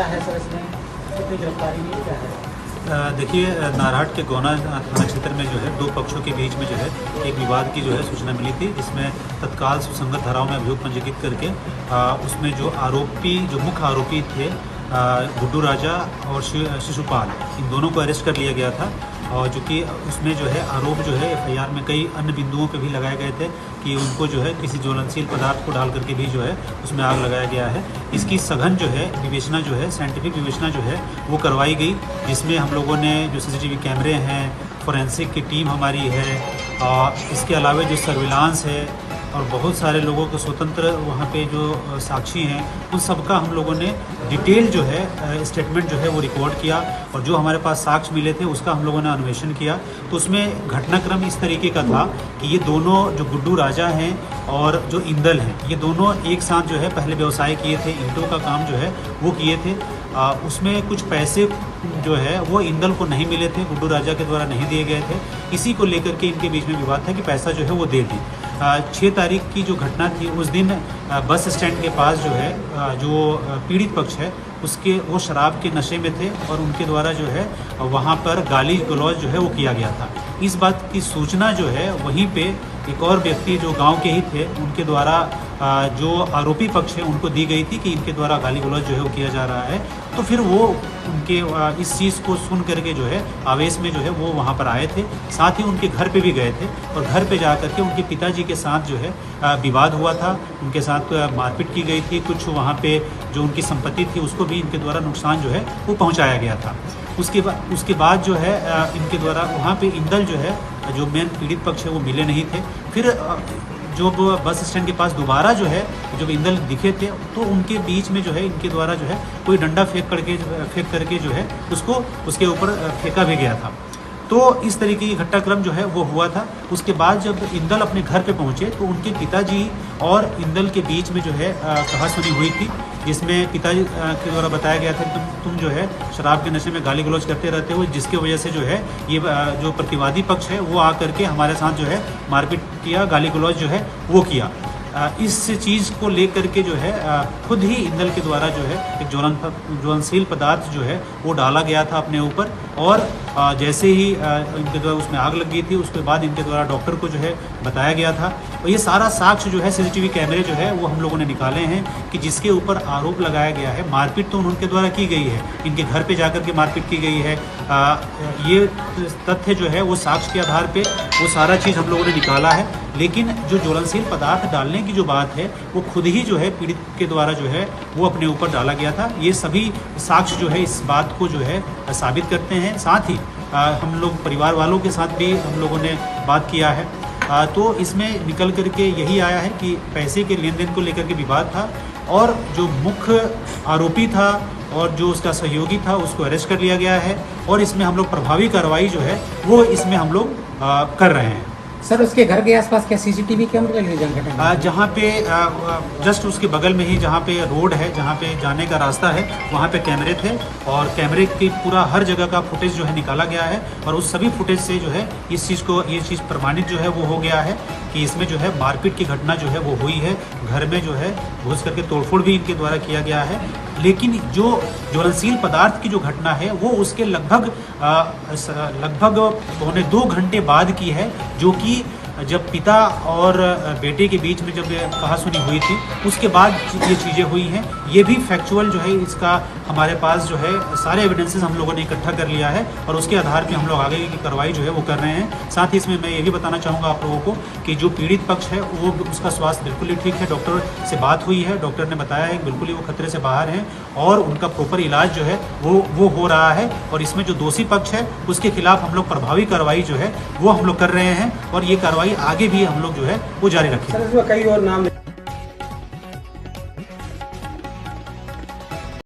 क्या है सर इसमें, कितनी गिरफ्तारी हुई, क्या है? देखिए, नारहाट के गोना थाना क्षेत्र में जो है दो पक्षों के बीच में जो है एक विवाद की जो है सूचना मिली थी, जिसमें तत्काल सुसंगत धाराओं में अभियोग पंजीकृत करके उसमें जो आरोपी, जो मुख्य आरोपी थे गुड्डू राजा और शिशुपाल, इन दोनों को अरेस्ट कर लिया गया था। और चूँकि उसमें जो है आरोप जो है एफआईआर में कई अन्य बिंदुओं पे भी लगाए गए थे कि उनको जो है किसी ज्वलनशील पदार्थ को डाल करके भी जो है उसमें आग लगाया गया है। इसकी सघन जो है विवेचना जो है, साइंटिफिक विवेचना जो है वो करवाई गई, जिसमें हम लोगों ने जो सीसीटीवी कैमरे हैं, फोरेंसिक की टीम हमारी है, और इसके अलावा जो सर्विलांस है और बहुत सारे लोगों को स्वतंत्र वहाँ पे जो साक्षी हैं उन सबका हम लोगों ने डिटेल जो है स्टेटमेंट जो है वो रिकॉर्ड किया, और जो हमारे पास साक्ष्य मिले थे उसका हम लोगों ने अन्वेषण किया। तो उसमें घटनाक्रम इस तरीके का था कि ये दोनों जो गुड्डू राजा हैं और जो इंदल हैं, ये दोनों एक साथ जो है पहले व्यवसाय किए थे, ईंटों का काम जो है वो किए थे। उसमें कुछ पैसे जो है वो इंदल को नहीं मिले थे, गुड्डू राजा के द्वारा नहीं दिए गए थे। इसी को लेकर के इनके बीच में विवाद था कि पैसा जो है वो दे दी। 6 तारीख की जो घटना थी उस दिन बस स्टैंड के पास जो है जो पीड़ित पक्ष है उसके वो शराब के नशे में थे, और उनके द्वारा जो है वहाँ पर गाली गलौज जो है वो किया गया था। इस बात की सूचना जो है वहीं पे एक और व्यक्ति जो गांव के ही थे उनके द्वारा जो आरोपी पक्ष है उनको दी गई थी कि इनके द्वारा गाली गलौज जो है वो किया जा रहा है। तो फिर वो उनके इस चीज़ को सुन करके जो है आवेश में जो है वो वहाँ पर आए थे, साथ ही उनके घर पे भी गए थे, और घर पे जा करके उनके पिताजी के साथ जो है विवाद हुआ था, उनके साथ मारपीट की गई थी। कुछ वहाँ पे जो उनकी संपत्ति थी उसको भी इनके द्वारा नुकसान जो है वो पहुँचाया गया था। उसके बाद जो है इनके द्वारा वहाँ पे इंदल जो है जो मेन पीड़ित पक्ष है वो मिले नहीं थे। फिर जो बस स्टैंड के पास दोबारा जो है जब इंदल दिखे थे तो उनके बीच में जो है इनके द्वारा जो है कोई डंडा फेंक करके जो है उसको उसके ऊपर फेंका भी गया था। तो इस तरीके की घटनाक्रम जो है वो हुआ था। उसके बाद जब इंदल अपने घर पे पहुंचे तो उनके पिताजी और इंदल के बीच में जो है कहासुनी हुई थी, जिसमें पिताजी के द्वारा बताया गया था कि तुम जो है शराब के नशे में गाली गलौज करते रहते हो, जिसकी वजह से जो है ये जो प्रतिवादी पक्ष है वो आकर के हमारे साथ जो है मारपीट किया, गाली गलौज जो है वो किया। इस चीज़ को लेकर के जो है खुद ही इंदल के द्वारा जो है एक ज्वलनशील पदार्थ जो है वो डाला गया था अपने ऊपर, और जैसे ही इनके द्वारा उसमें आग लग गई थी उसके बाद इनके द्वारा डॉक्टर को जो है बताया गया था। और ये सारा साक्ष्य जो है सीसीटीवी कैमरे जो है वो हम लोगों ने निकाले हैं कि जिसके ऊपर आरोप लगाया गया है। मारपीट तो उनके द्वारा की गई है, इनके घर पे जाकर के मारपीट की गई है। ये तथ्य जो है वो साक्ष्य के आधार पे वो सारा चीज़ हम लोगों ने निकाला है। लेकिन जो ज्वलनशील पदार्थ डालने की जो बात है वो खुद ही जो है पीड़ित के द्वारा जो है वो अपने ऊपर डाला गया था। ये सभी साक्ष्य जो है इस बात को जो है साबित करते हैं। साथ ही हम लोग परिवार वालों के साथ भी हम लोगों ने बात किया है। तो इसमें निकल करके यही आया है कि पैसे के लेन देन को लेकर के विवाद था, और जो मुख्य आरोपी था और जो उसका सहयोगी था उसको अरेस्ट कर लिया गया है, और इसमें हम लोग प्रभावी कार्रवाई जो है वो इसमें हम लोग कर रहे हैं। सर उसके घर के आसपास क्या सीसीटीवी कैमरे लगे जानकारी? जहाँ पे जस्ट उसके बगल में ही जहाँ पे रोड है, जहाँ पे जाने का रास्ता है, वहाँ पे कैमरे थे, और कैमरे की पूरा हर जगह का फुटेज जो है निकाला गया है, और उस सभी फुटेज से जो है ये चीज़ प्रमाणित जो है वो हो गया है कि इसमें जो है मारपीट की घटना जो है वो हुई है। घर में जो है घुस करके तोड़फोड़ भी इनके द्वारा किया गया है। लेकिन जो ज्वलनशील पदार्थ की जो घटना है वो उसके लगभग 1.25 घंटे बाद की है, जो कि जब पिता और बेटे के बीच में जब कहासुनी हुई थी उसके बाद ये चीज़ें हुई हैं। ये भी फैक्चुअल जो है इसका हमारे पास जो है सारे एविडेंसेस हम लोगों ने इकट्ठा कर लिया है, और उसके आधार पे हम लोग आगे की कार्रवाई जो है वो कर रहे हैं। साथ ही इसमें मैं ये भी बताना चाहूँगा आप लोगों को कि जो पीड़ित पक्ष है वो उसका स्वास्थ्य बिल्कुल ही ठीक है। डॉक्टर से बात हुई है, डॉक्टर ने बताया है कि बिल्कुल ही वो खतरे से बाहर हैं, और उनका प्रॉपर इलाज जो है वो हो रहा है। और इसमें जो दोषी पक्ष है उसके खिलाफ हम लोग प्रभावी कार्रवाई जो है वो हम लोग कर रहे हैं, और ये कार्रवाई आगे भी हम लोग जो है वो जारी रखेंगे। सर इसमें कई और नाम